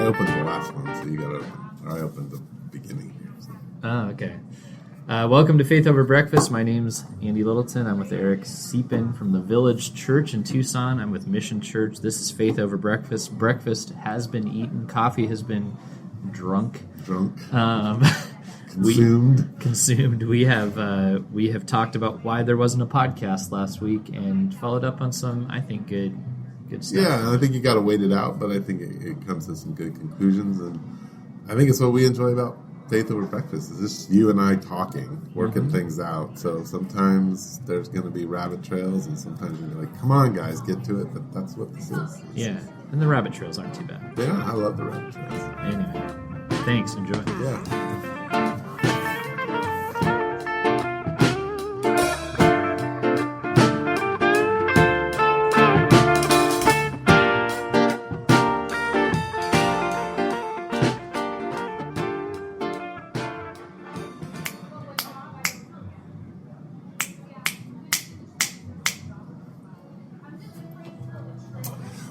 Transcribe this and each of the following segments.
opened the last one, so you got to open. I opened the beginning here. So. Oh, okay. Welcome to Faith Over Breakfast. My name's Andy Littleton. I'm with Eric Deepen from the Village Church in Tucson. I'm with Mission Church. This is Faith Over Breakfast. Breakfast has been eaten. Coffee has been drunk. Consumed. We have talked about why there wasn't a podcast last week and followed up on some, I think, good stuff. Yeah, I think you got to wait it out, but I think it comes to some good conclusions, and I think it's what we enjoy about Faith Over Breakfast. Is just you and I talking, working things out. So sometimes there's going to be rabbit trails, and sometimes you're like, "Come on, guys, get to it." But that's what this is. Yeah, and the rabbit trails aren't too bad. Yeah, I love the rabbit trails. Anyway, thanks. Enjoy. Yeah.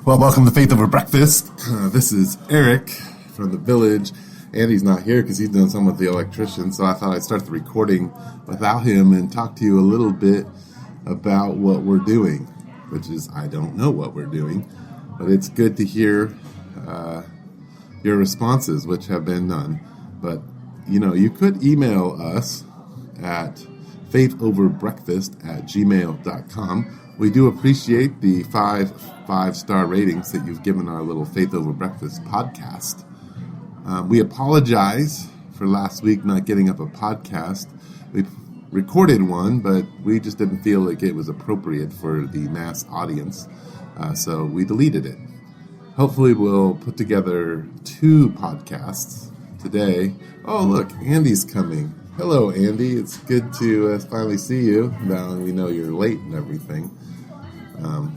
Well, welcome to Faith Over Breakfast. This is Eric from the Village. Andy's not here because he's doing something with the electrician, so I thought I'd start the recording without him and talk to you a little bit about what we're doing, which is I don't know what we're doing, but it's good to hear your responses, which have been none. But, you could email us at faithoverbreakfast@gmail.com. We do appreciate the five-star ratings that you've given our little Faith Over Breakfast podcast. We apologize for last week not getting up a podcast. We recorded one, but we just didn't feel like it was appropriate for the mass audience, so we deleted it. Hopefully we'll put together 2 podcasts today. Oh, look, Andy's coming. Hello, Andy. It's good to finally see you. Now we know you're late and everything.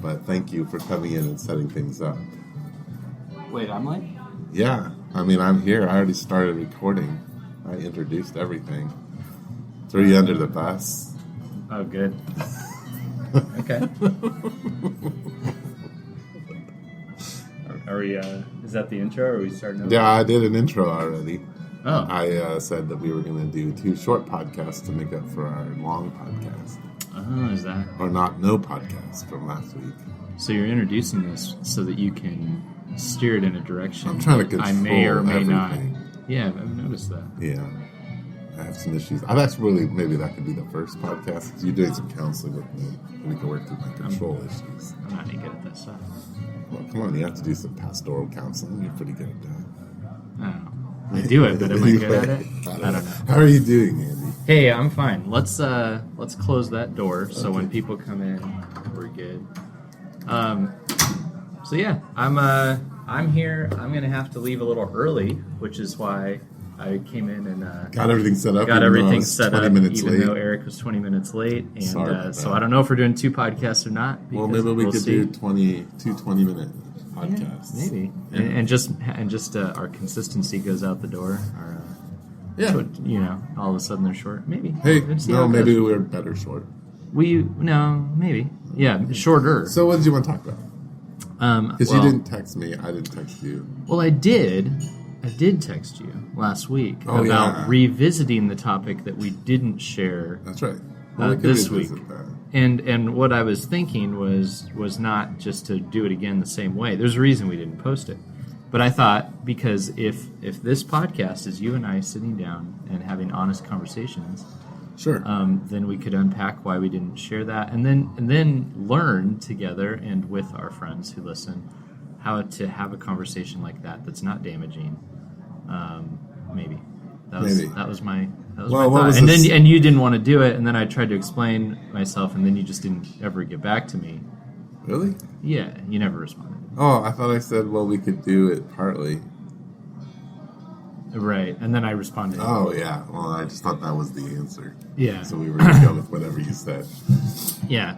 But thank you for coming in and setting things up. Wait, I'm late? Yeah. I'm here. I already started recording. I introduced everything. Threw you under the bus. Oh, good. Okay. Are we, is that the intro, or are we starting over? Yeah, I did an intro already. Oh. I said that we were going to do 2 short podcasts to make up for our long podcast. Oh, is that? Or no podcast from last week. So you're introducing this so that you can steer it in a direction I'm trying to control I may or may everything. not. Yeah, I've noticed that. Yeah. I have some issues. Maybe that could be the first podcast. You're doing some counseling with me. We can work through my control issues. I'm not any good at that stuff. Well, come on. You have to do some pastoral counseling. You're pretty good at that. I don't know. I do it, but am I good at it? I don't know. How are you doing, Andy? Hey, I'm fine. Let's close that door so when people come in, we're good. So yeah, I'm here. I'm gonna have to leave a little early, which is why I came in and got everything set up. Got everything set up, even late. though Eric was 20 minutes late. And so I don't know if we're doing 2 podcasts or not. Well, maybe we could do 20-minute podcasts. Yeah, maybe. Yeah. And just our consistency goes out the door. All of a sudden they're short. Maybe. Hey, maybe we're better short. Maybe. Yeah, shorter. So what did you want to talk about? Because you didn't text me, I didn't text you. Well, I did text you last week about revisiting the topic that we didn't share. That's right. This week. And what I was thinking was not just to do it again the same way. There's a reason we didn't post it. But I thought, because if this podcast is you and I sitting down and having honest conversations, sure, then we could unpack why we didn't share that, and then learn together and with our friends who listen how to have a conversation like that that's not damaging. Maybe that was my thought. And you didn't want to do it, and then I tried to explain myself, and then you just didn't ever get back to me. Really? Yeah, you never responded. Oh, I thought I said, well, we could do it partly. Right, and then I responded. Oh, yeah. Well, I just thought that was the answer. Yeah. So we were going to go with whatever you said. Yeah.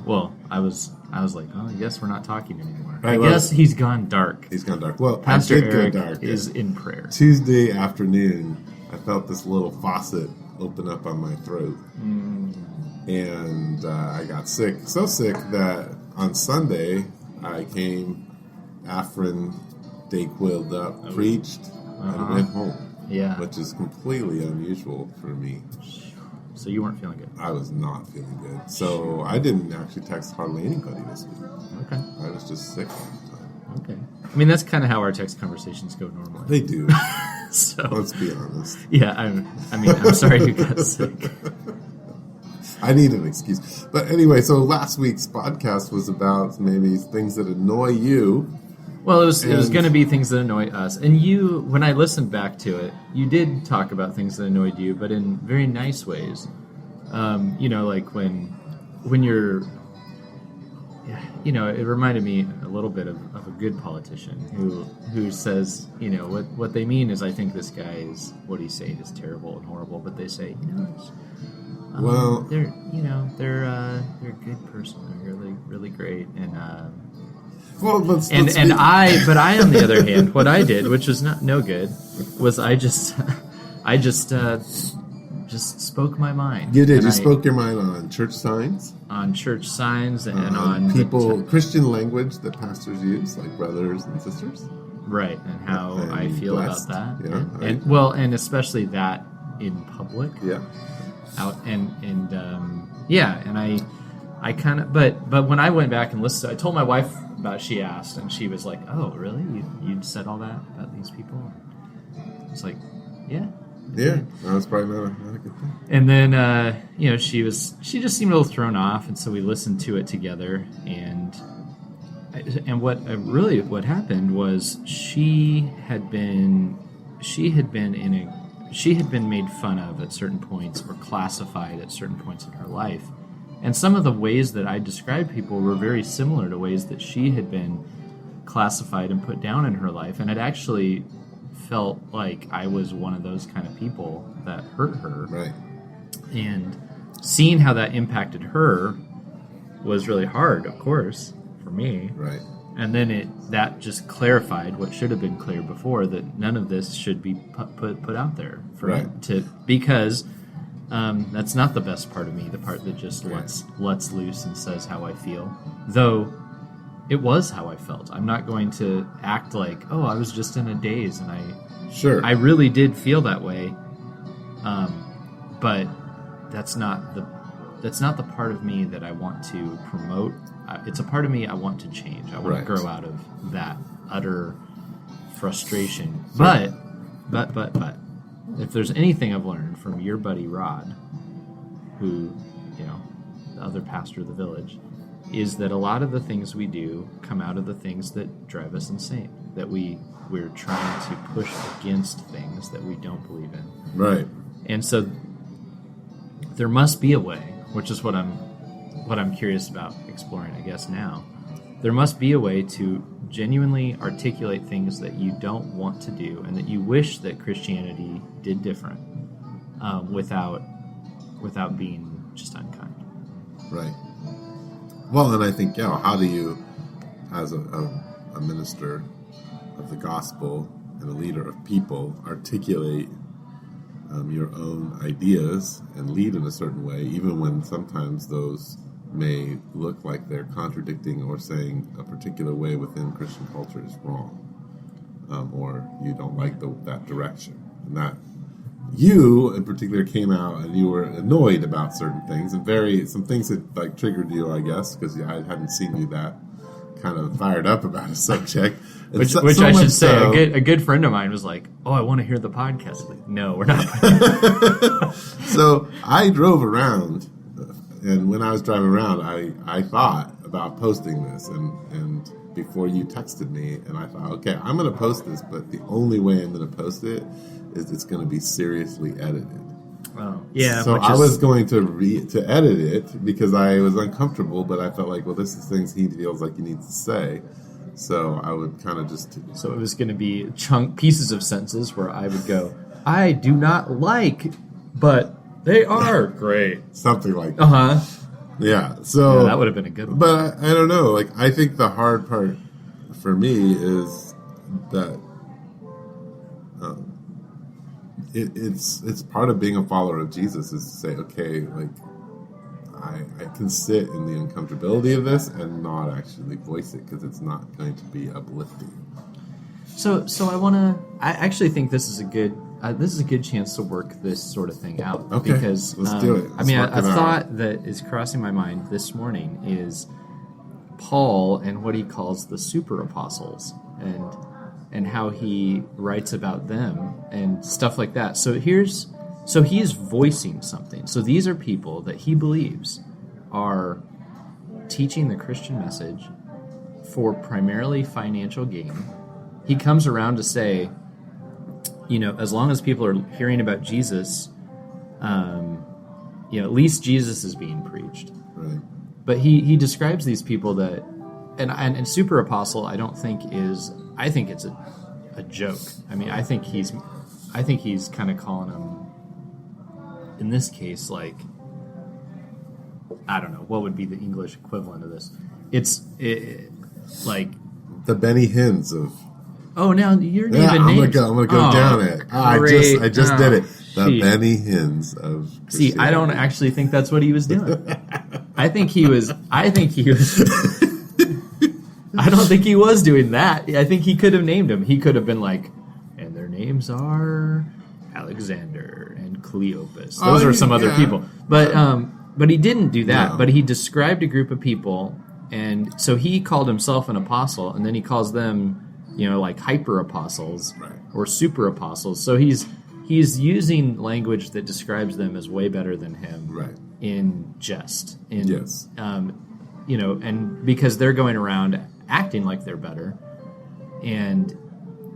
Well, I was like, oh, I guess we're not talking anymore. I guess he's gone dark. He's gone dark. Well, Pastor I did Eric go dark. is in prayer. Tuesday afternoon, I felt this little faucet open up on my throat. And I got sick. So sick that on Sunday, I came, Afrin Dayquil'd up, preached, and went home. Yeah. Which is completely unusual for me. So you weren't feeling good? I was not feeling good. So I didn't actually text hardly anybody this week. Okay. I was just sick all the time. Okay. I mean, that's kind of how our text conversations go normally. They do. So let's be honest. Yeah, I'm sorry you got sick. I need an excuse. But anyway, so last week's podcast was about maybe things that annoy you. Well, it was going to be things that annoy us. And you, when I listened back to it, you did talk about things that annoyed you, but in very nice ways. Like when you're, it reminded me a little bit of a good politician who says, what they mean is, I think this guy is, what he's saying is terrible and horrible, but they say, they're a good person. They're really, really great. And, but I, on the other hand, what I did, which was no good, was I just spoke my mind. You did. You spoke your mind on church signs, and on Christian language that pastors use, like brothers and sisters, right? And how I feel blessed. about that, Yeah, and especially that in public, yeah, out and I kind of, but when I went back and listened, I told my wife about it. She asked, and she was like, "Oh, really? You said all that about these people?" It's like, yeah. Yeah, that's probably not a good thing. And then, she just seemed a little thrown off, and so we listened to it together. And what happened was she had been made fun of at certain points or classified at certain points in her life. And some of the ways that I described people were very similar to ways that she had been classified and put down in her life. And it actually felt like I was one of those kind of people that hurt her. Right. And seeing how that impacted her was really hard, of course, for me. Right. And then that just clarified what should have been clear before, that none of this should be put out there for because that's not the best part of me, the part that just lets loose and says how I feel. Though it was how I felt. I'm not going to act like, oh, I was just in a daze, and I really did feel that way. But that's not the part of me that I want to promote. It's a part of me I want to change. I want to grow out of that utter frustration. But if there's anything I've learned from your buddy Rod, who, the other pastor of the village, is that a lot of the things we do come out of the things that drive us insane. That we're trying to push against things that we don't believe in. Right. And so there must be a way, which is what I'm curious about exploring, I guess, now. There must be a way to genuinely articulate things that you don't want to do and that you wish that Christianity did different, without being just unkind. Right. Well, and I think, how do you, as a minister of the gospel and a leader of people, articulate your own ideas and lead in a certain way, even when sometimes those may look like they're contradicting or saying a particular way within Christian culture is wrong, or you don't like that direction. And that you, in particular, came out and you were annoyed about certain things, and some things that triggered you, I guess, because I hadn't seen you that kind of fired up about a subject. Which I should say, a good friend of mine was like, "Oh, I want to hear the podcast." Like, no, we're not. So I drove around, and when I was driving around, I thought about posting this, and before you texted me, and I thought, okay, I'm going to post this, but the only way I'm going to post it is it's going to be seriously edited. Oh, yeah. So I was going to edit it because I was uncomfortable, but I felt like, well, this is things he feels like he needs to say. So I would kind of just... So it was going to be pieces of sentences where I would go, I do not like, but they are great. Something like that. Uh-huh. Yeah, so... Yeah, that would have been a good one. But I don't know. I think the hard part for me is that it's part of being a follower of Jesus is to say, okay, I can sit in the uncomfortability of this and not actually voice it because it's not going to be uplifting. So I actually think this is a good chance to work this sort of thing out. Okay, Because let's do it. I mean, a thought that is crossing my mind this morning is Paul and what he calls the super apostles, and how he writes about them and stuff like that. So he's voicing something. So these are people that he believes are teaching the Christian message for primarily financial gain. He comes around to say, as long as people are hearing about Jesus, at least Jesus is being preached. Right. But he describes these people that, and super apostle, I think it's a joke. I mean, I think he's kind of calling them, in this case, like, I don't know, what would be the English equivalent of this? It's like the Benny Hinn's of. Oh, now you're naming I'm names. gonna go down it. I just did it. The Benny Hinn's of. See, I don't actually think that's what he was doing. I think he was. I don't think he was doing that. I think he could have named him. He could have been like, and their names are Alexander and Cleopas. Those are some other people. But he didn't do that. No. But he described a group of people, and so he called himself an apostle, and then he calls them, like hyper apostles, right, or super apostles. So he's using language that describes them as way better than him, right, in jest. Yes. And because they're going around acting like they're better, and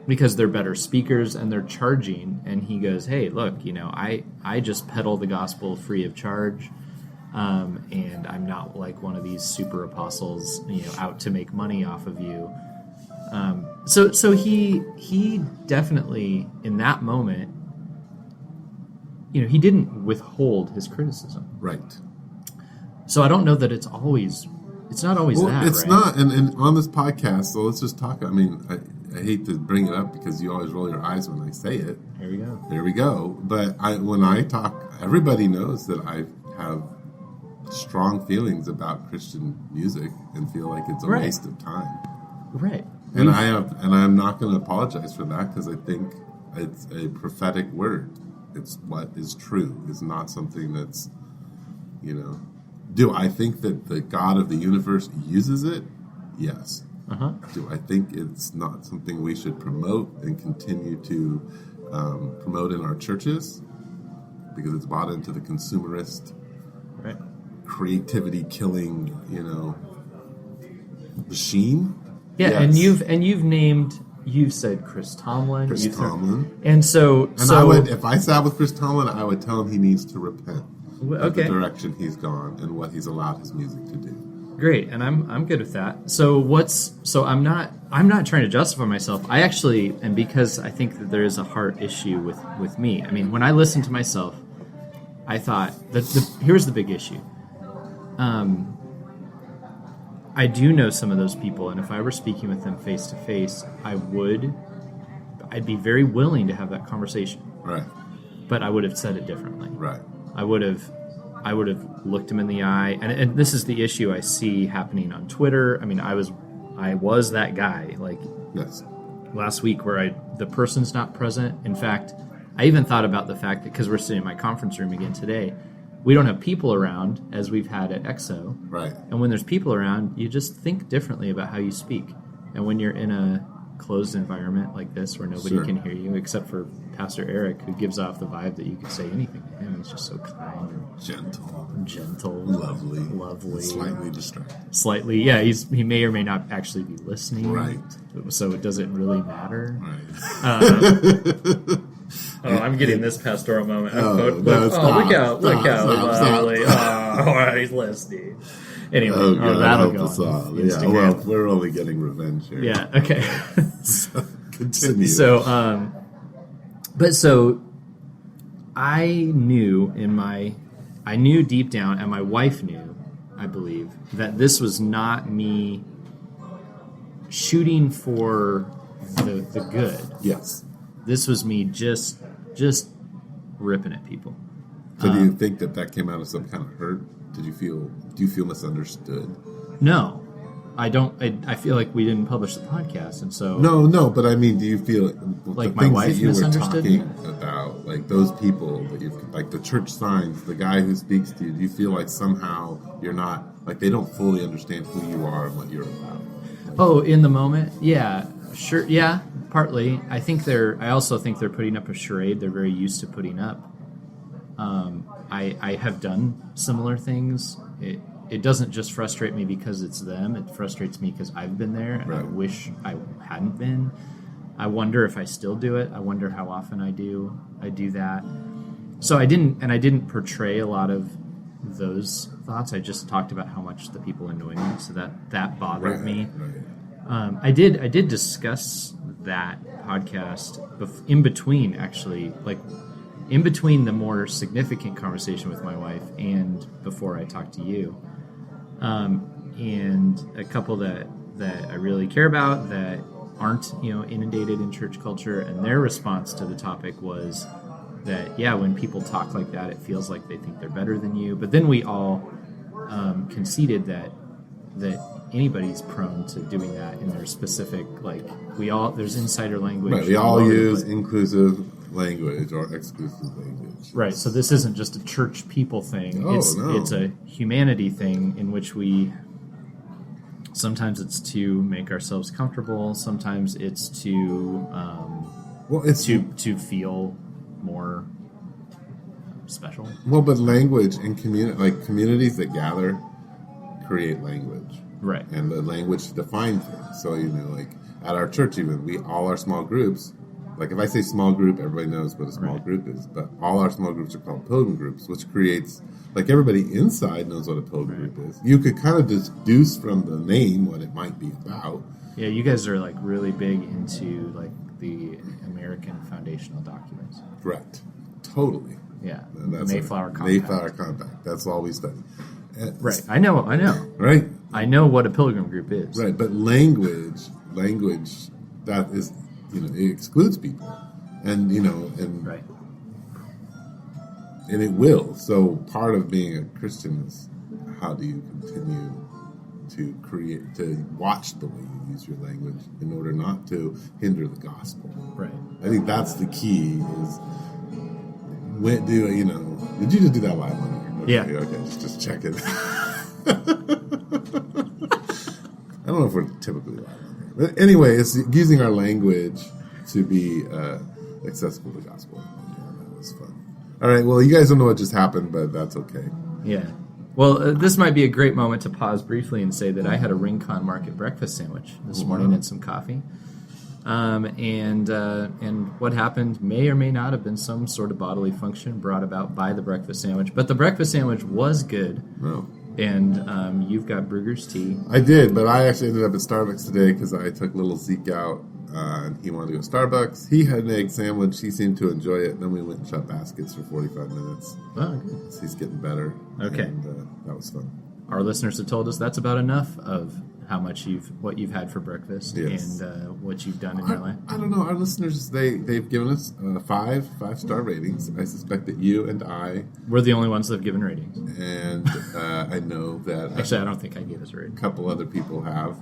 because they're better speakers and they're charging, and he goes, hey, look, I just peddle the gospel free of charge, and I'm not like one of these super apostles, out to make money off of you. So he definitely, in that moment, he didn't withhold his criticism. Right. So I don't know that it's not always that, it's right? not, and on this podcast, so let's just talk. I mean, I hate to bring it up because you always roll your eyes when I say it. There we go. But when I talk, everybody knows that I have strong feelings about Christian music and feel like it's a waste of time. Right. And I'm not going to apologize for that, because I think it's a prophetic word. It's what is true. It's not something that's, Do I think that the God of the universe uses it? Yes. Uh-huh. Do I think it's not something we should promote and continue to promote in our churches? Because it's bought into the consumerist, right, creativity-killing, machine. Yeah, yes. and you've said Chris Tomlin. And so I would, if I sat with Chris Tomlin, I would tell him he needs to repent. Of the direction he's gone and what he's allowed his music to do. Great, and I'm good with that. So I'm not trying to justify myself. I actually, and because I think that there is a heart issue with me. I mean, when I listen to myself, I thought that here's the big issue. I do know some of those people, and if I were speaking with them face to face, I'd be very willing to have that conversation. Right. But I would have said it differently. Right. I would have looked him in the eye, and this is the issue I see happening on Twitter. I mean, I was that guy, like, yes, last week, where the person's not present. In fact, I even thought about the fact that, because we're sitting in my conference room again today, we don't have people around as we've had at EXO. Right. And when there's people around, you just think differently about how you speak. And when you're in a closed environment like this, where nobody can hear you except for Pastor Eric, who gives off the vibe that you could say anything to him. He's just so kind and gentle, lovely, slightly distracted. Slightly, yeah. He may or may not actually be listening. Right. So it doesn't really matter. Right. I'm getting this pastoral moment. Look out, lovely. He's listening. Anyway, that'll go on Instagram. Yeah, well, we're only getting revenge here. Yeah, okay. So, continue. So I knew deep down, and my wife knew, I believe, that this was not me shooting for the good. Yes. This was me just ripping at people. So do you think that came out of some kind of hurt? Do you feel misunderstood? No. I feel like we didn't publish the podcast, and so No, but I mean, do you feel Like the my things wife that you were misunderstood talking me? about, like those people that you've, like the church signs, the guy who speaks to you, do you feel like somehow you're not, like they don't fully understand who you are and what you're about? Oh, in the moment, yeah, sure, yeah, partly. I also think they're putting up a charade. They're very used to putting up. I have done similar things. It doesn't just frustrate me because it's them. It frustrates me because I've been there, and Right. I wish I hadn't been. I wonder if I still do it. I wonder how often I do that. So I didn't portray a lot of those thoughts. I just talked about how much the people annoy me, so that bothered me. Right. I did discuss that podcast in between, actually, like in between the more significant conversation with my wife and before I talked to you. And a couple that I really care about that aren't inundated in church culture, and their response to the topic was that when people talk like that, it feels like they think they're better than you. But then we all conceded that anybody's prone to doing that in their specific, like there's insider language. Right, we all use inclusive language or exclusive language. Right, so this isn't just a church people thing. Oh, It's a humanity thing in which sometimes it's to make ourselves comfortable. Sometimes it's to to feel more special. Well, but language and communities that gather create language. Right. And the language defines things. So, like at our church even, all our small groups, like if I say small group, everybody knows what a small group is. But all our small groups are called pilgrim groups, which creates, like everybody inside knows what a pilgrim group is. You could kind of deduce from the name what it might be about. Yeah, you guys are like really big into like the American foundational documents. Correct. Totally. Yeah. That's Mayflower Compact. Mayflower Compact. That's all we study. Right. I know. Right. I know what a pilgrim group is. Right, but language that is, it excludes people, and Right. and it will. So part of being a Christian is how do you continue to watch the way you use your language in order not to hinder the gospel. Right. I think that's the key. Is when did you just do that live on there? Yeah. Okay. Just check it. I don't know if we're typically live on there. But anyway, it's using our language to be accessible to the gospel. That was fun. All right, well, you guys don't know what just happened, but that's okay. Yeah. Well, this might be a great moment to pause briefly and say that I had a Rincon Market breakfast sandwich this morning and some coffee. And what happened may or may not have been some sort of bodily function brought about by the breakfast sandwich. But the breakfast sandwich was good. No. And you've got Brugger's tea. I did, but I actually ended up at Starbucks today because I took little Zeke out, and he wanted to go to Starbucks. He had an egg sandwich. He seemed to enjoy it. Then we went and shot baskets for 45 minutes. Oh, good. So he's getting better. Okay. And that was fun. Our listeners have told us that's about enough of how much what you've had for breakfast Yes. and what you've done in your life. I don't know. Our listeners, they've given us 5-star ratings. I suspect that you and I, We're the only ones that have given ratings. and I know that Actually, I don't think I gave us a rating. a couple other people have.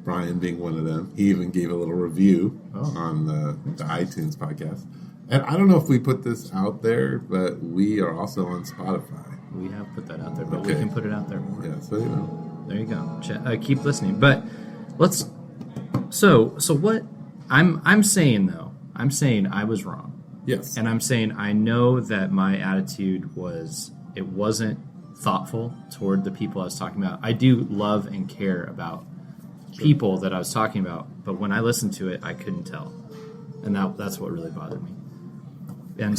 Brian being one of them. He even gave a little review on the iTunes podcast. And I don't know if we put this out there, but we are also on Spotify. We have put that out there, but we can put it out there more. Yeah, so There you go. Keep listening. But let's. So what I'm saying though, I'm saying I was wrong, yes, and I'm saying I know that my attitude wasn't thoughtful toward the people I was talking about. I do love and care about people that I was talking about, but when I listened to it, I couldn't tell, and that's what really bothered me. And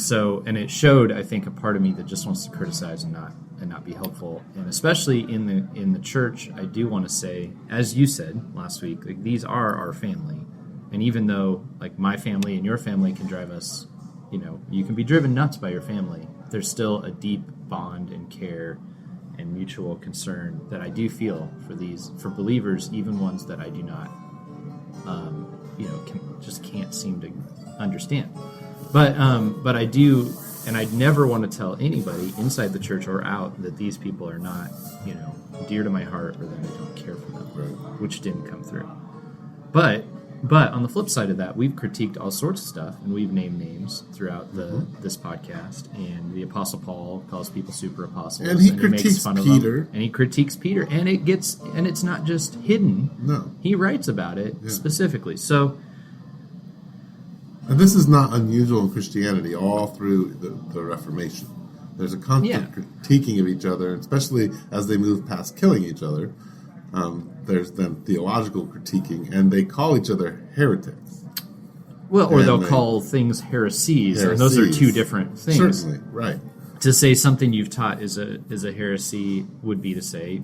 it showed, I think, a part of me that just wants to criticize and not be helpful. And especially in the church, I do want to say, as you said last week, like these are our family. And even though like my family and your family can drive us, you can be driven nuts by your family, there's still a deep bond and care and mutual concern that I do feel for believers, even ones that I do not, can't seem to understand. But I do and I'd never want to tell anybody inside the church or out that these people are not, dear to my heart, or that I don't care for them, Right. which didn't come through. But on the flip side of that, we've critiqued all sorts of stuff, and we've named names throughout this podcast. And the Apostle Paul calls people super apostles, And he makes critiques fun of Peter. them, and he critiques Peter, and it's not just hidden. No. He writes about it specifically. So, and this is not unusual in Christianity all through the Reformation. There's a constant critiquing of each other, especially as they move past killing each other. There's then theological critiquing, and they call each other heretics. well, or they'll call things heresies, and those are two different things. Certainly, right. To say something you've taught is a heresy would be to say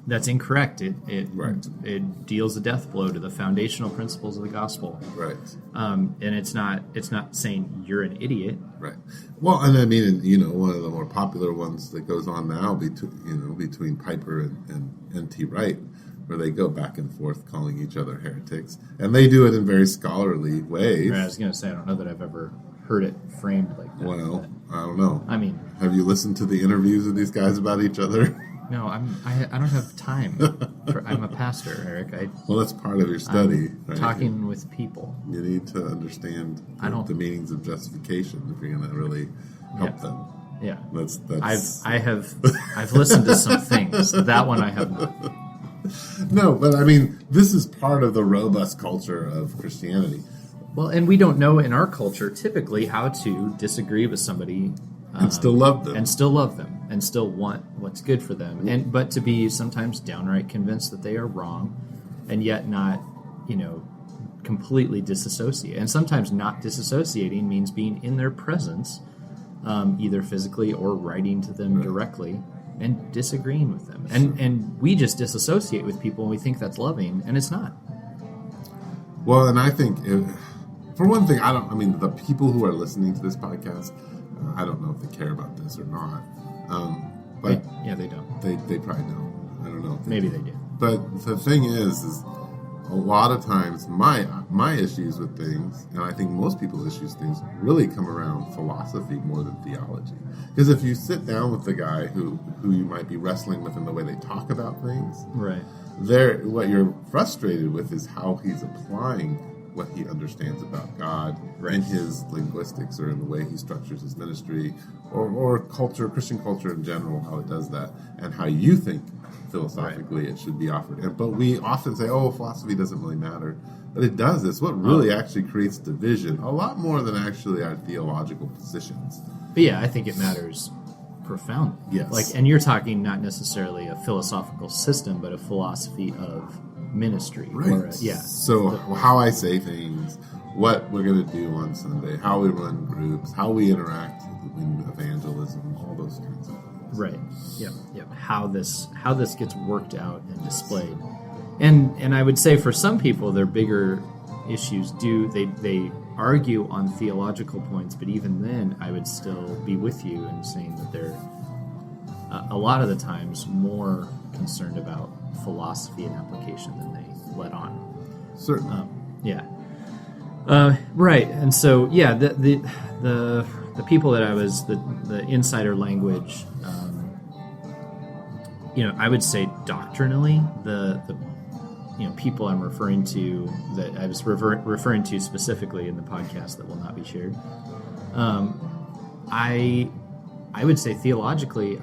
that's incorrect. It deals a death blow to the foundational principles of the gospel. Right. And it's not saying you're an idiot. Right. Well, and I mean, one of the more popular ones that goes on now between Piper and N.T. Wright, where they go back and forth calling each other heretics, and they do it in very scholarly ways. Right, I was going to say, I don't know that I've ever heard it framed like that. Well, I don't know. I mean, have you listened to the interviews of these guys about each other? No, I don't have time. I'm a pastor, Eric. Well, that's part of your study. Right? Talking with people. You need to understand the meanings of justification if you're going to really help them. Yeah, that's. I've listened to some things. That one I have not. No, but I mean, this is part of the robust culture of Christianity. Well, and we don't know in our culture typically how to disagree with somebody and still love them, and still want what's good for them, but to be sometimes downright convinced that they are wrong, and yet not, completely disassociate. And sometimes not disassociating means being in their presence, either physically or writing to them directly, and disagreeing with them. And we just disassociate with people and we think that's loving, and it's not. Well, and I think, for one thing, the people who are listening to this podcast, I don't know if they care about this or not. But they don't. They probably don't. I don't know. Maybe they do. But the thing is a lot of times my issues with things, and I think most people's issues with things, really come around philosophy more than theology. Because if you sit down with the guy who you might be wrestling with in the way they talk about things, right, what you're frustrated with is how he's applying what he understands about God in his linguistics or in the way he structures his ministry or culture, Christian culture in general, how it does that, and how you think philosophically it should be offered. But we often say, philosophy doesn't really matter. But it does. It's what really actually creates division, a lot more than actually our theological positions. But yeah, I think it matters profoundly. Yes. And you're talking not necessarily a philosophical system, but a philosophy of ministry. Right. So how I say things, what we're going to do on Sunday, how we run groups, how we interact in evangelism, all those kinds of things. Right. Yep. How this gets worked out and displayed. And I would say for some people, their bigger issues they argue on theological points, but even then, I would still be with you in saying that they're a lot of the times more concerned about philosophy and application than they let on. Certainly. Right. And so, the people that I was, the insider language, I would say doctrinally, the people I'm referring to, that I was referring to specifically in the podcast that will not be shared, I would say theologically,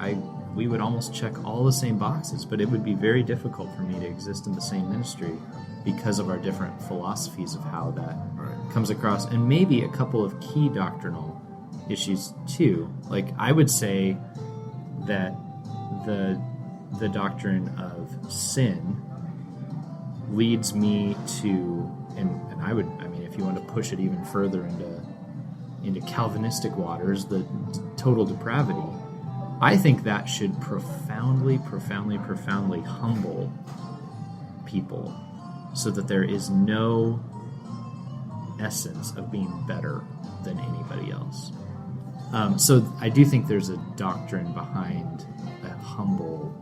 we would almost check all the same boxes, but it would be very difficult for me to exist in the same ministry because of our different philosophies of how that comes across, and maybe a couple of key doctrinal issues too. Like, I would say that the doctrine of sin leads me to, and if you want to push it even further into Calvinistic waters, the total depravity, I think that should profoundly humble people so that there is no essence of being better than anybody else. So I do think there's a doctrine behind a humble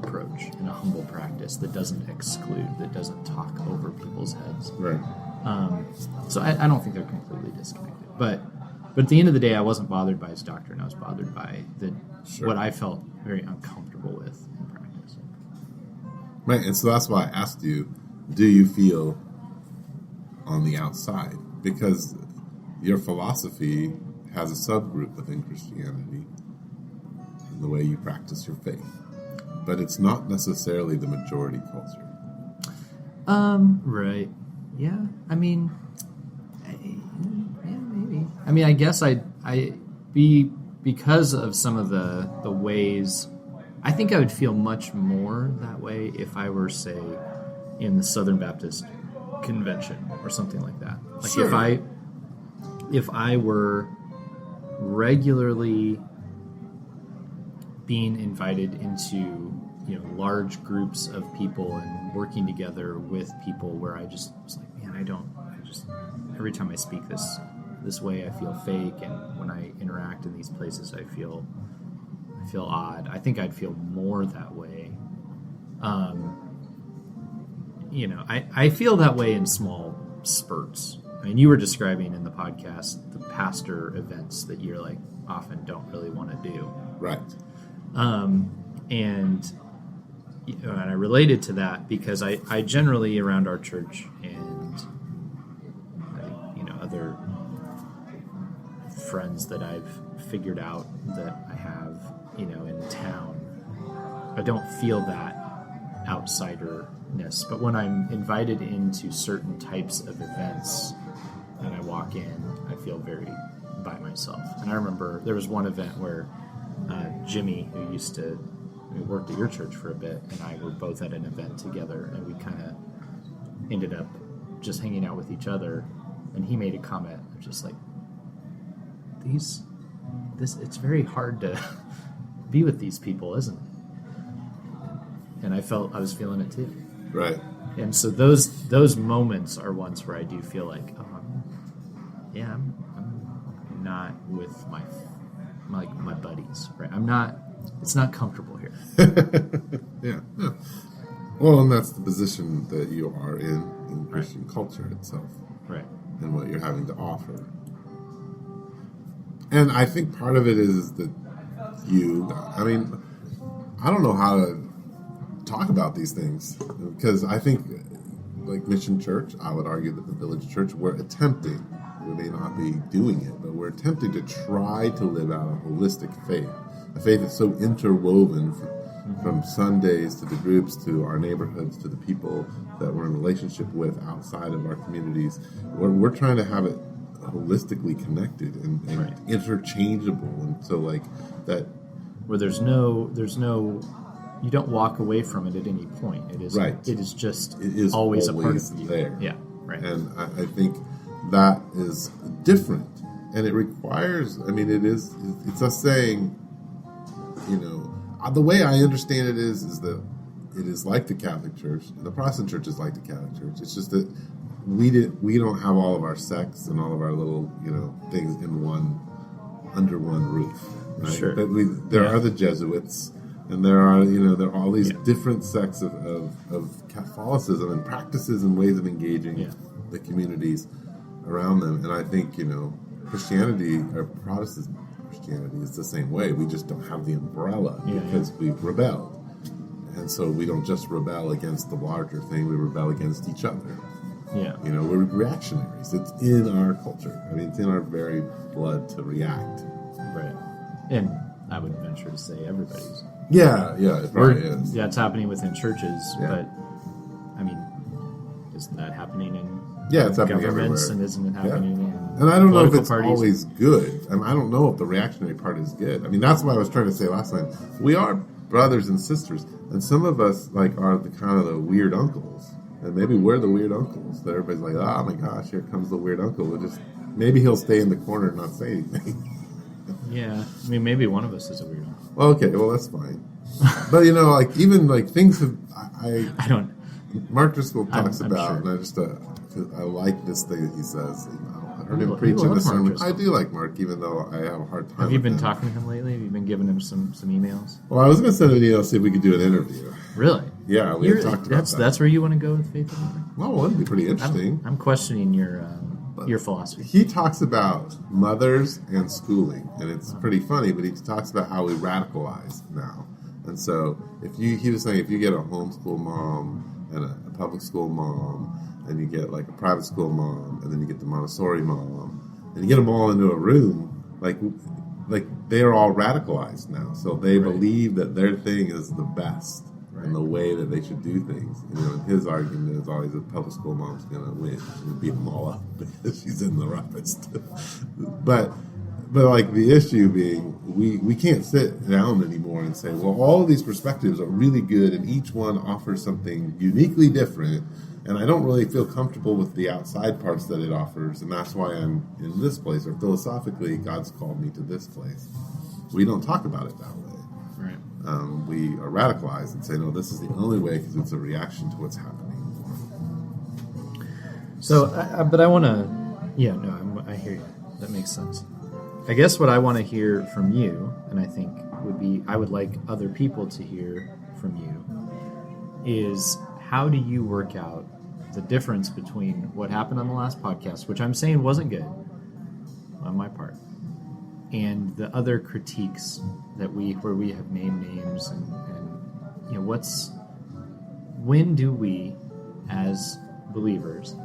approach and a humble practice that doesn't exclude, that doesn't talk over people's heads. Right. So I don't think they're completely disconnected. But But at the end of the day, I wasn't bothered by his doctrine. I was bothered by Sure. what I felt very uncomfortable with in practice. Right, and so that's why I asked you, do you feel on the outside? Because your philosophy has a subgroup within Christianity in the way you practice your faith. But it's not necessarily the majority culture. Right. Yeah. I mean, yeah, maybe. I mean, I guess because of some of the ways, I think I would feel much more that way if I were, say, in the Southern Baptist Convention or something like that. Like Sure. if I were regularly being invited into large groups of people and working together with people where I just was like, man, every time I speak this way, I feel fake, and when I interact in these places, I feel odd. I think I'd feel more that way. I feel that way in small spurts. I mean, you were describing in the podcast the pastor events that you're like often don't really want to do. Right. And I related to that because I generally around our church and other friends that I've figured out that I have in town, I don't feel that outsiderness. But when I'm invited into certain types of events and I walk in, I feel very by myself. And I remember there was one event where Jimmy, who worked at your church for a bit, and I were both at an event together, and we kind of ended up just hanging out with each other, and he made a comment of just like, it's very hard to be with these people, isn't it? And I was feeling it too. Right. And so those moments are ones where I do feel like, I'm not with my buddies, right? It's not comfortable here. Yeah. Well, and that's the position that you are in Christian culture itself. Right. And what you're having to offer. And I think part of it is that I don't know how to talk about these things, because I think, like Mission Church, I would argue that the Village Church, we may not be doing it, but we're attempting to try to live out a holistic faith. A faith that's so interwoven from Sundays to the groups to our neighborhoods to the people that we're in relationship with outside of our communities. We're trying to have it holistically connected and right. interchangeable, and so like that. Where there's no, you don't walk away from it at any point. It is right. It is always a part of you. There. Yeah, right. And I think that is different, and it requires. It's us saying, the way I understand it is that it is like the Catholic Church. The Protestant Church is like the Catholic Church. It's just that we don't have all of our sects and all of our little things under one roof. Right? Sure. But there are the Jesuits, and there are all these different sects of Catholicism and practices and ways of engaging the communities around them. And I think Christianity or Protestant Christianity is the same way. We just don't have the umbrella because we've rebelled. And so we don't just rebel against the larger thing, we rebel against each other. Yeah. We're reactionaries. It's in our culture. It's in our very blood to react. Right. And I would venture to say everybody's. Yeah, it probably is. Yeah, it's happening within churches, but isn't that happening in governments, and isn't it happening in and I don't know if it's parties? Always good. I don't know if the reactionary part is good. That's what I was trying to say last time. We are brothers and sisters, and some of us are the kind of the weird uncles, and maybe we're the weird uncles that everybody's like, oh my gosh, here comes the weird uncle. Maybe he'll stay in the corner and not say anything. Yeah, maybe one of us is a weird uncle. Well, okay, that's fine. But even things have I don't. Mark Driscoll talks I'm about, sure. and I like this thing that he says. I heard him You preach in love the sermon. Mark I do like Mark, even though I have a hard time. Have you been him. talking to him lately? Have you been giving him some emails? Well, I was going to send him an email to see if we could do an interview. Really? Yeah, we had talked about that. That's where you want to go with Faith and Living? Well, that'd be pretty interesting. I'm questioning your your philosophy. He talks about mothers and schooling, and it's pretty funny, but he talks about how we radicalize now. And so he was saying if you get a homeschool mom and a public school mom, and you get like a private school mom, and then you get the Montessori mom, and you get them all into a room, like they're all radicalized now. So they believe that their thing is the best and the way that they should do things. And his argument is always that public school mom's going to win and beat them all up because she's in the roughest. But like the issue being, we can't sit down anymore and say, well, all of these perspectives are really good and each one offers something uniquely different, and I don't really feel comfortable with the outside parts that it offers, and that's why I'm in this place, or philosophically, God's called me to this place. We don't talk about it that way. Right. We are radicalized and say, no, this is the only way because it's a reaction to what's happening. So, but I want to, I hear you. That makes sense. I guess what I want to hear from you, and I think I would like other people to hear from you, is how do you work out the difference between what happened on the last podcast, which I'm saying wasn't good on my part, and the other critiques that where we have named names and when do we as believers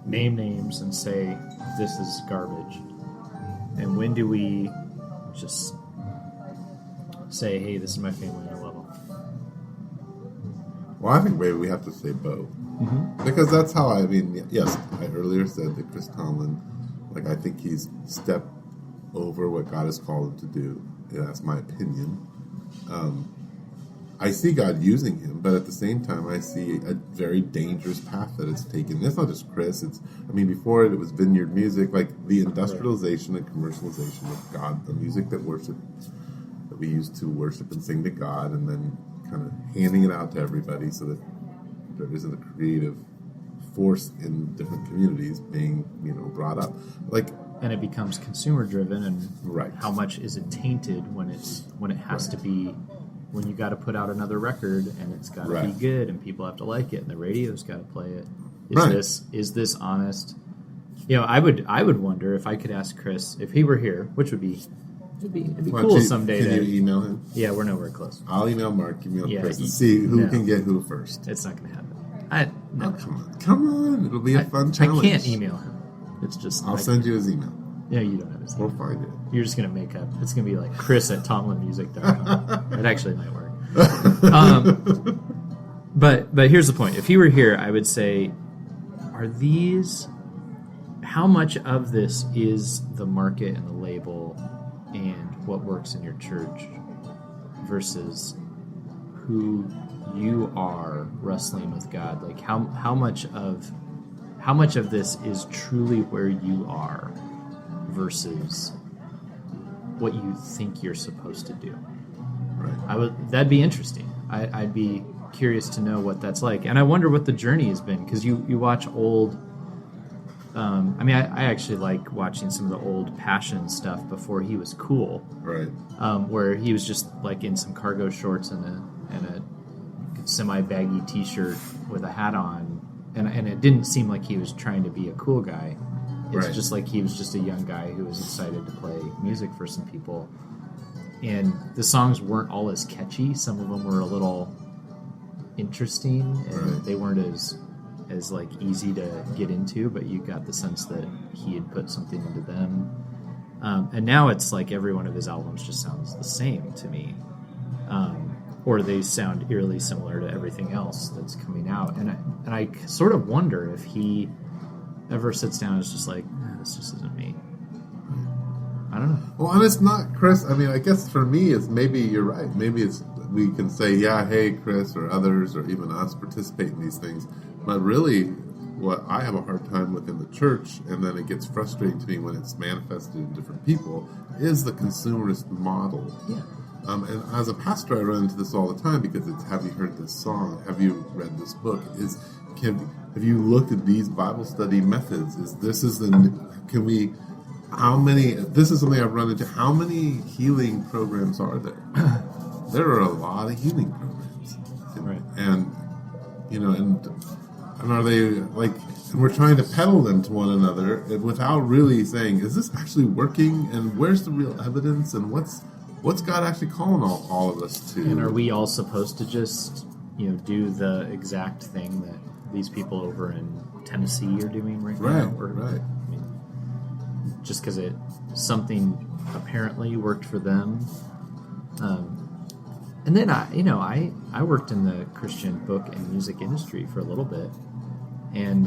name names and say this is garbage, and when do we just say, hey, this is my family, I love them? Well, I think maybe we have to say both. Mm-hmm. Because that's how yes, I earlier said that Chris Tomlin, I think he's stepped over what God has called him to do. Yeah, that's my opinion. I see God using him, but at the same time, I see a very dangerous path that it's taken. It's not just Chris. Before it was vineyard music, the industrialization and commercialization of God, the music that we used to worship and sing to God, and then kind of handing it out to everybody so that there isn't a creative force in different communities being, brought up. And it becomes consumer driven, and right. How much is it tainted when it has to be, when you got to put out another record and it's got to be good and people have to like it and the radio's got to play it. Is this honest? I would wonder if I could ask Chris if he were here, which would be it'd be cool someday. Can you email him? Yeah, we're nowhere close. I'll email Mark. Email Chris and see who can get who first. It's not going to happen. Come on! It'll be a fun challenge. I can't email him. It's just I'll send you his email. Yeah, you don't have his email. We'll find it. You're just going to make up. It's going to be like Chris@tomlinmusic.com. It actually might work. But here's the point. If he were here, I would say, how much of this is the market and the label and what works in your church versus who you are wrestling with God? How much of this is truly where you are versus what you think you're supposed to do? Right. That'd be interesting. I'd be curious to know what that's like, and I wonder what the journey has been, because you watch old. I actually like watching some of the old Passion stuff before he was cool. Right. Where he was just in some cargo shorts and a semi-baggy T-shirt with a hat on, and it didn't seem like he was trying to be a cool guy. It's just like he was just a young guy who was excited to play music for some people. And the songs weren't all as catchy. Some of them were a little interesting, and they weren't as easy to get into, but you got the sense that he had put something into them. And now it's like every one of his albums just sounds the same to me. Or they sound eerily similar to everything else that's coming out. And I sort of wonder if he ever sits down and is just like, this just isn't me. I don't know. Well, and it's not Chris. I guess for me, it's maybe you're right. Maybe we can say, hey, Chris, or others, or even us participate in these things. But really, what I have a hard time with in the church, and then it gets frustrating to me when it's manifested in different people, is the consumerist model. Yeah. And as a pastor, I run into this all the time because it's, have you heard this song? Have you read this book? Have you looked at these Bible study methods? This is something I've run into. How many healing programs are there? There are a lot of healing programs. Right. And And are they like? And we're trying to peddle them to one another without really saying, "Is this actually working? And where's the real evidence? And what's God actually calling all of us to?" And are we all supposed to just do the exact thing that these people over in Tennessee are doing right now? Right. I mean, just because something apparently worked for them. And then I worked in the Christian book and music industry for a little bit, and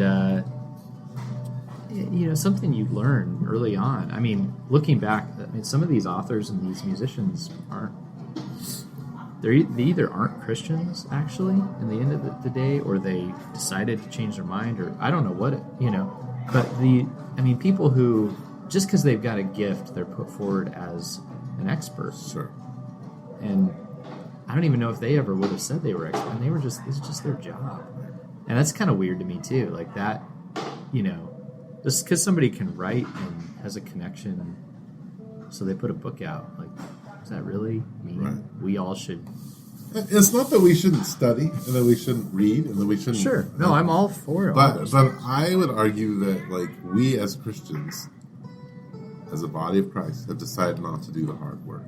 something you learn early on. I mean, looking back, some of these authors and these musicians they either aren't Christians actually in the end of the day, or they decided to change their mind, or I don't know what But people who just because they've got a gift, they're put forward as an expert. Sure. And I don't even know if they ever would have said they were expert. And it's just their job. And that's kind of weird to me too. Like that, just because somebody can write and has a connection, so they put a book out. Like, does that really mean we all should? It's not that we shouldn't study and that we shouldn't read and that we shouldn't. Sure. No, I'm all for it. But I would argue that like we as Christians, as a body of Christ, have decided not to do the hard work.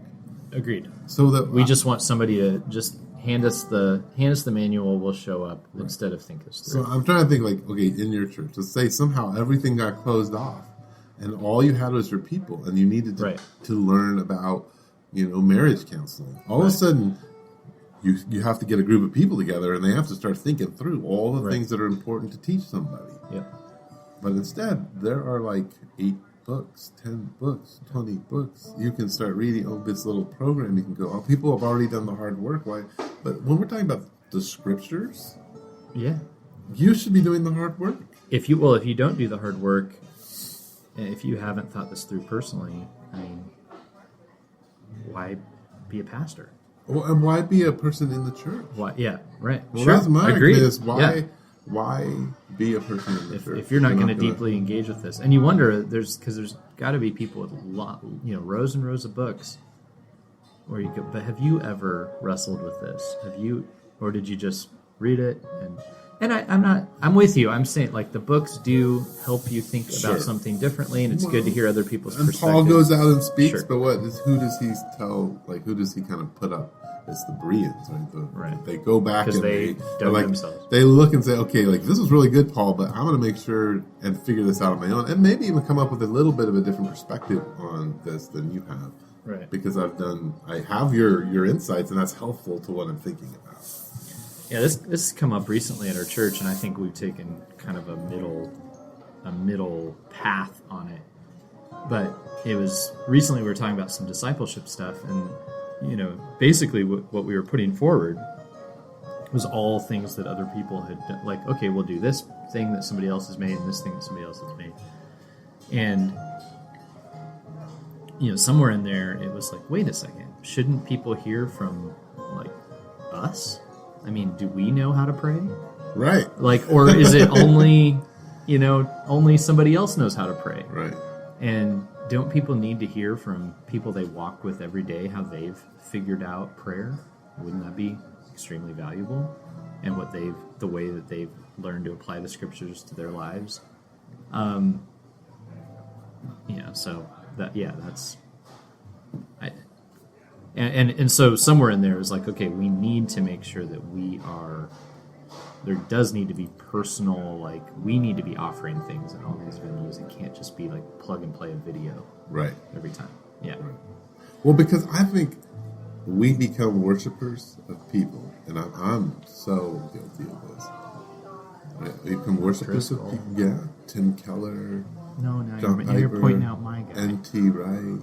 Agreed. So that we just want somebody to just hand us the manual. We'll show up instead of think us through. So I'm trying to think like, okay, in your church, let's say somehow everything got closed off, and all you had was your people, and you needed to learn about marriage counseling. All of a sudden, you have to get a group of people together, and they have to start thinking through all the things that are important to teach somebody. Yep. But instead, there are like 8 books, 10 books, 20 books. You can start reading this little program. You can go, people have already done the hard work. Why? But when we're talking about the scriptures, you should be doing the hard work. If you don't do the hard work, if you haven't thought this through personally, why be a pastor? Well, and why be a person in the church? Why? Yeah, right. Well, sure. that's my Agreed. Is why be a person in the church? If you're not going to deeply engage with this, and you wonder, there's got to be people with rows and rows of books, where you go. But have you ever wrestled with this? Have you, or did you just read it? And I'm with you. I'm saying like the books do help you think about something differently, and it's good to hear other people's perspectives. Paul goes out and speaks, but who does he tell? Like who does he kind of put up? It's the Bereans, right? They go back and they dug themselves. They look and say, okay, like this was really good, Paul, but I'm going to make sure and figure this out on my own, and maybe even come up with a little bit of a different perspective on this than you have, right? Because I have your insights, and that's helpful to what I'm thinking about. Yeah, this has come up recently at our church, and I think we've taken kind of a middle path on it. But it was recently we were talking about some discipleship stuff, and basically what we were putting forward was all things that other people had done. Like, okay, we'll do this thing that somebody else has made and this thing that somebody else has made. And, somewhere in there, it was like, wait a second, shouldn't people hear from, like, us? I mean, do we know how to pray? Right. Like, or is it only, only somebody else knows how to pray? Right. And don't people need to hear from people they walk with every day how they've figured out prayer? Wouldn't that be extremely valuable? And the way that they've learned to apply the scriptures to their lives. So that's. And so somewhere in there is like, okay, we need to make sure that there does need to be personal, like we need to be offering things in all these venues. It can't just be like plug and play a video every time. Yeah. Right. Well, because I think we become worshipers of people, and I'm so guilty of this. We become worshipers of people. Yeah. Tim Keller. No, John Piper, you're pointing out my guy. N.T. Wright.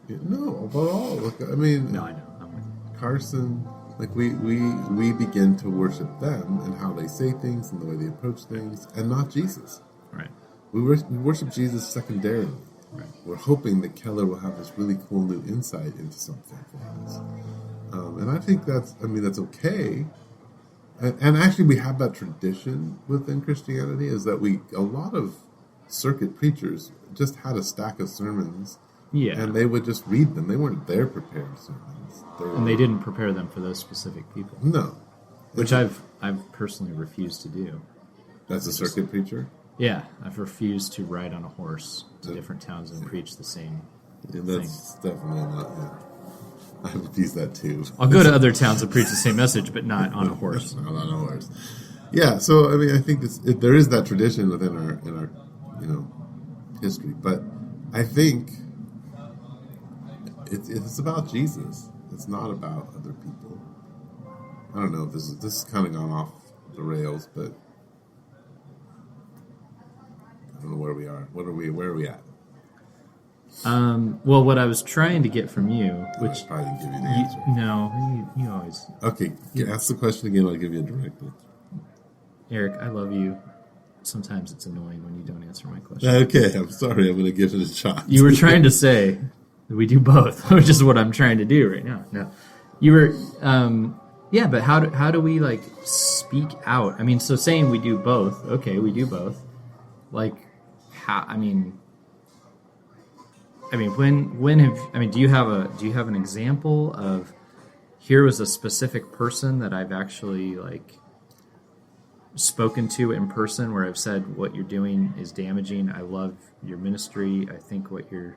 No, but all. Look, I mean. No, I know. I'm with you. Carson. Like we begin to worship them and how they say things and the way they approach things, and not Jesus. Right. We worship Jesus secondarily. Right. We're hoping that Keller will have this really cool new insight into something for us, and I think that's okay. And actually, we have that tradition within Christianity is that a lot of circuit preachers just had a stack of sermons. Yeah. And they would just read them. They weren't there prepared sermons. And they didn't prepare them for those specific people. No. Which I've personally refused to do. That's a circuit preacher? Yeah, I've refused to ride on a horse to different towns and preach the same That's definitely not, I refuse that too. I'll go to other towns and preach the same message, but not on a horse. Not on a horse. Yeah, so I mean, I think there is that tradition within our history, but I think it's about Jesus. It's not about other people. I don't know if this is kind of gone off the rails, but I don't know where we are. Where are we at? Well, what I was trying to get from you, which I probably didn't give you the answer. No, you always. Okay, ask the question again. I'll give you a direct answer. Eric, I love you. Sometimes it's annoying when you don't answer my question. Okay, I'm sorry. I'm going to give it a shot. You were trying to say that we do both, which is what I'm trying to do right now. No, you were. Yeah, but how do we like speak out? I mean, so saying we do both. Okay, we do both. Like, how? I mean, when have do you have an example of here was a specific person that I've actually like spoken to in person where I've said what you're doing is damaging. I love your ministry. I think you're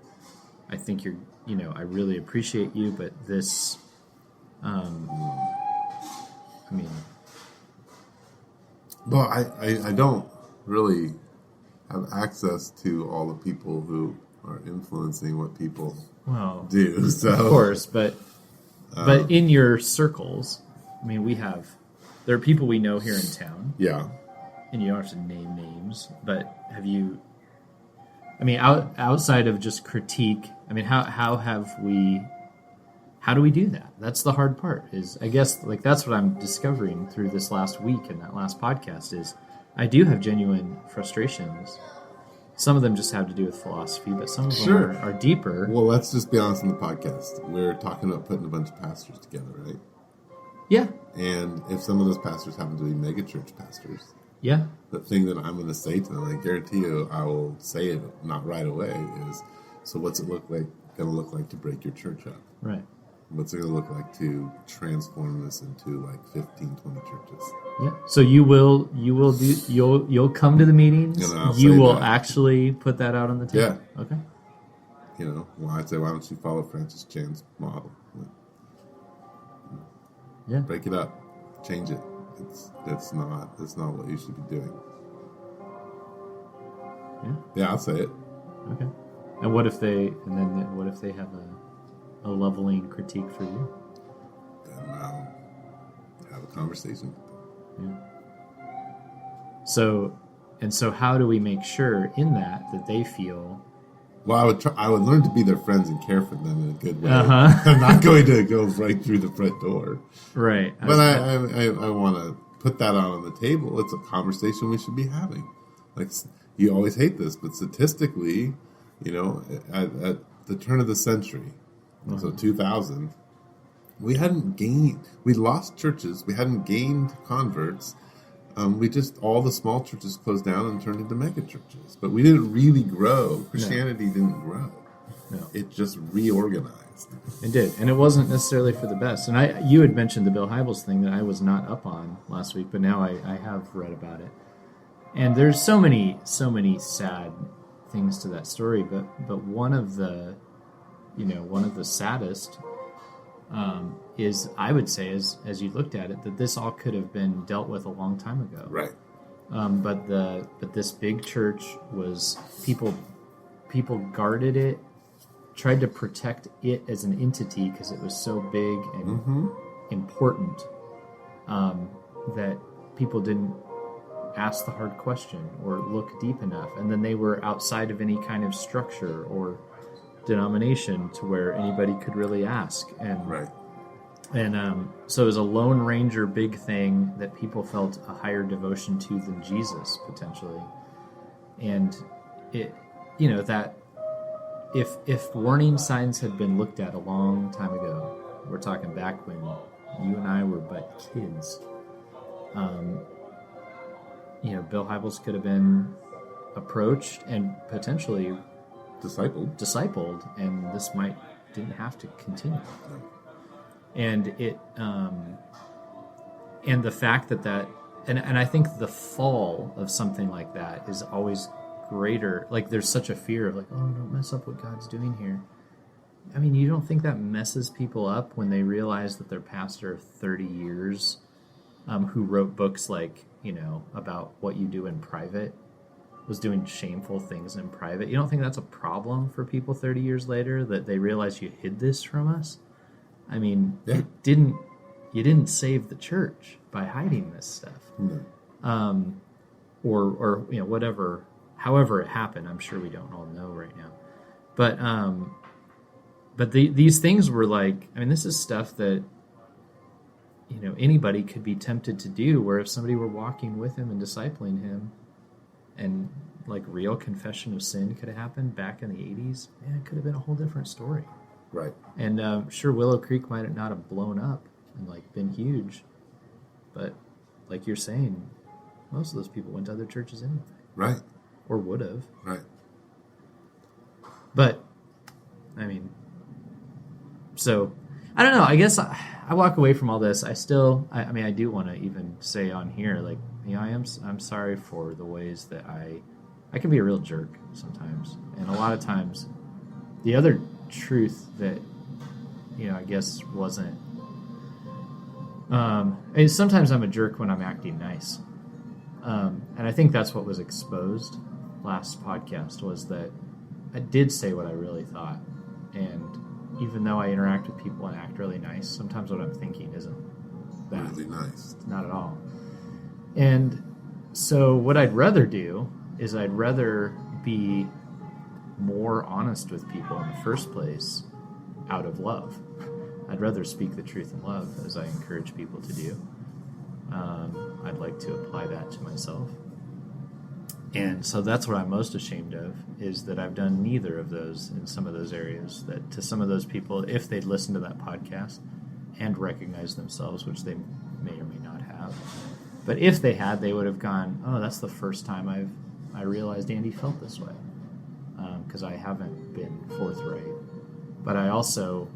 I really appreciate you, but this well, I don't really have access to all the people who are influencing what people do. So of course, but in your circles, I mean, there are people we know here in town. Yeah. And you don't have to name names, but have you? I mean, outside of just critique, I mean, how do we do that? That's the hard part. Is I guess like that's what I'm discovering through this last week and that last podcast is I do have genuine frustrations. Some of them just have to do with philosophy, but some of them are deeper. Well, let's just be honest in the podcast. We're talking about putting a bunch of pastors together, right? Yeah. And if some of those pastors happen to be megachurch pastors, the thing that I'm going to say to them, I guarantee you I will say it not right away, is, so what's it going to look like to break your church up? Right. What's it going to look like to transform this into like 15, 20 churches? Yeah. So you'll come to the meetings. You will actually put that out on the table. Yeah. Okay. I'd say, why don't you follow Francis Chan's model? Yeah. Break it up. Change it. That's not what you should be doing. Yeah. Yeah, I'll say it. Okay. And what if they have a leveling critique for you? Then have a conversation. Yeah. So how do we make sure in that they feel? Well, I would learn to be their friends and care for them in a good way. Uh-huh. I'm not going to go right through the front door. Right. But I want to put that out on the table. It's a conversation we should be having. Like, you always hate this, but statistically, at the turn of the century, so 2000, we lost churches. We hadn't gained converts. All the small churches closed down and turned into mega churches. But we didn't really grow. Christianity didn't grow. No. It just reorganized. It did. And it wasn't necessarily for the best. And you had mentioned the Bill Hybels thing that I was not up on last week, but now I have read about it. And there's so many sad things to that story, but one of the saddest is, I would say, as you looked at it, that this all could have been dealt with a long time ago. Right. But this big church was people guarded it, tried to protect it as an entity because it was so big and important that people didn't ask the hard question or look deep enough, and then they were outside of any kind of structure or denomination to where anybody could really ask. And right. And so it was a Lone Ranger big thing that people felt a higher devotion to than Jesus, potentially. And it, that if warning signs had been looked at a long time ago, we're talking back when you and I were but kids, Bill Hybels could have been approached and potentially discipled, and this didn't have to continue. And it, and the fact that And I think the fall of something like that is always greater. Like, there's such a fear of, like, oh, don't mess up what God's doing here. I mean, you don't think that messes people up when they realize that their pastor of 30 years, who wrote books like, about what you do in private, was doing shameful things in private? You don't think that's a problem for people 30 years later, that they realize you hid this from us? I mean, Yeah. You didn't save the church by hiding this stuff. No. Or whatever, however it happened. I'm sure we don't all know right now. But these things were like, I mean, this is stuff that, anybody could be tempted to do, where if somebody were walking with him and discipling him, and like real confession of sin could have happened back in the 80s, man, it could have been a whole different story. Right. And sure, Willow Creek might not have blown up and like been huge, but like you're saying, most of those people went to other churches anyway. Right. Or would have. Right. But, I mean, so, I don't know. I guess I walk away from all this. I do want to even say on here, like, I'm sorry for the ways that I can be a real jerk sometimes. And a lot of times, the other truth that, I guess wasn't, and sometimes I'm a jerk when I'm acting nice. And I think that's what was exposed last podcast, was that I did say what I really thought. And even though I interact with people and act really nice, sometimes what I'm thinking isn't that. Really nice. Not at all. And so what I'd rather do is I'd rather be more honest with people in the first place out of love. I'd rather speak the truth in love, as I encourage people to do. I'd like to apply that to myself. And so that's what I'm most ashamed of, is that I've done neither of those in some of those areas. That to some of those people, if they'd listened to that podcast and recognized themselves, which they may or may not have, but if they had, they would have gone, oh, that's the first time I realized Andy felt this way, because I haven't been forthright. But I also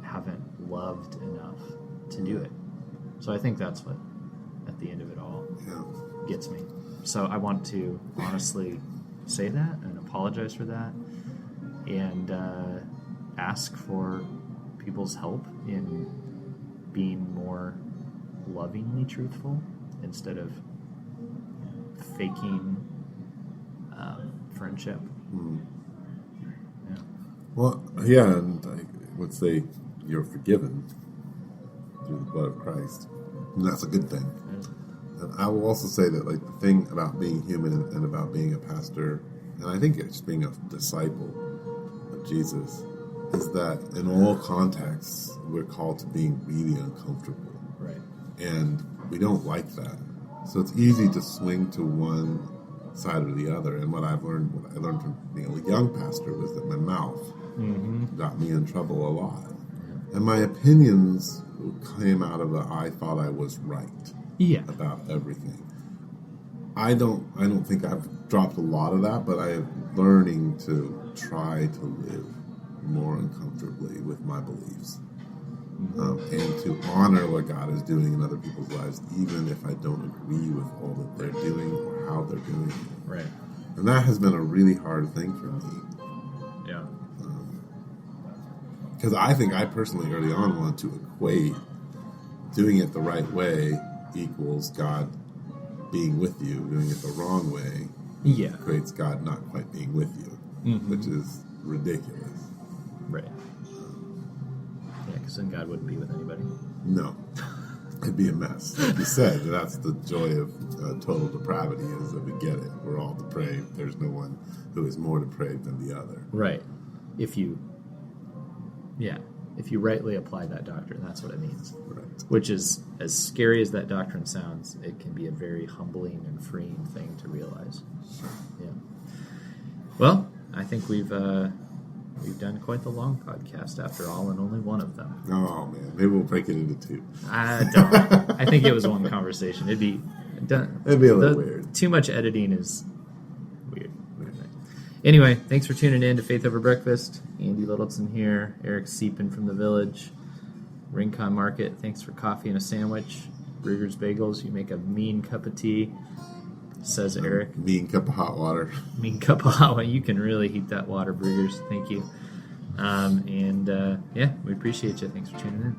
haven't loved enough to do it. So I think that's what, at the end of it all, gets me. So I want to honestly say that and apologize for that, and ask for people's help in being more lovingly truthful instead of faking friendship. Yeah. Well, yeah, and I would say you're forgiven through the blood of Christ, and that's a good thing. And I will also say that, like, the thing about being human and about being a pastor, and I think it's being a disciple of Jesus, is that in all contexts, we're called to being really uncomfortable. Right. And we don't like that. So it's easy to swing to one side or the other. And what I learned from being a young pastor was that my mouth got me in trouble a lot. Yeah. And my opinions came out of I thought I was right. Yeah. About everything. I don't think I've dropped a lot of that, but I am learning to try to live more uncomfortably with my beliefs, and to honor what God is doing in other people's lives, even if I don't agree with all that they're doing or how they're doing it. Right. And that has been a really hard thing for me. Yeah. Because I think I personally early on wanted to equate doing it the right way equals God being with you. Doing it the wrong way equates God not quite being with you, which is ridiculous. Right. Yeah, because then God wouldn't be with anybody. No. It'd be a mess. Like you said, that's the joy of total depravity, is that we get it. We're all depraved. There's no one who is more depraved than the other. Right. If you rightly apply that doctrine, that's what it means. Right. Which is, as scary as that doctrine sounds, it can be a very humbling and freeing thing to realize. Yeah. Well, I think we've done quite the long podcast after all, and only one of them. Oh man, maybe we'll break it into two. I don't. I think it was one conversation. It'd be done. It'd be a little weird. Too much editing is weird. Anyway, thanks for tuning in to Faith Over Breakfast. Andy Littleton here. Eric Deepen from the Village. Rincon Market. Thanks for coffee and a sandwich. Brugger's Bagels. You make a mean cup of tea, says Eric. Mean cup of hot water. Mean cup of hot water. You can really heat that water, Brugger's. Thank you. We appreciate you. Thanks for tuning in.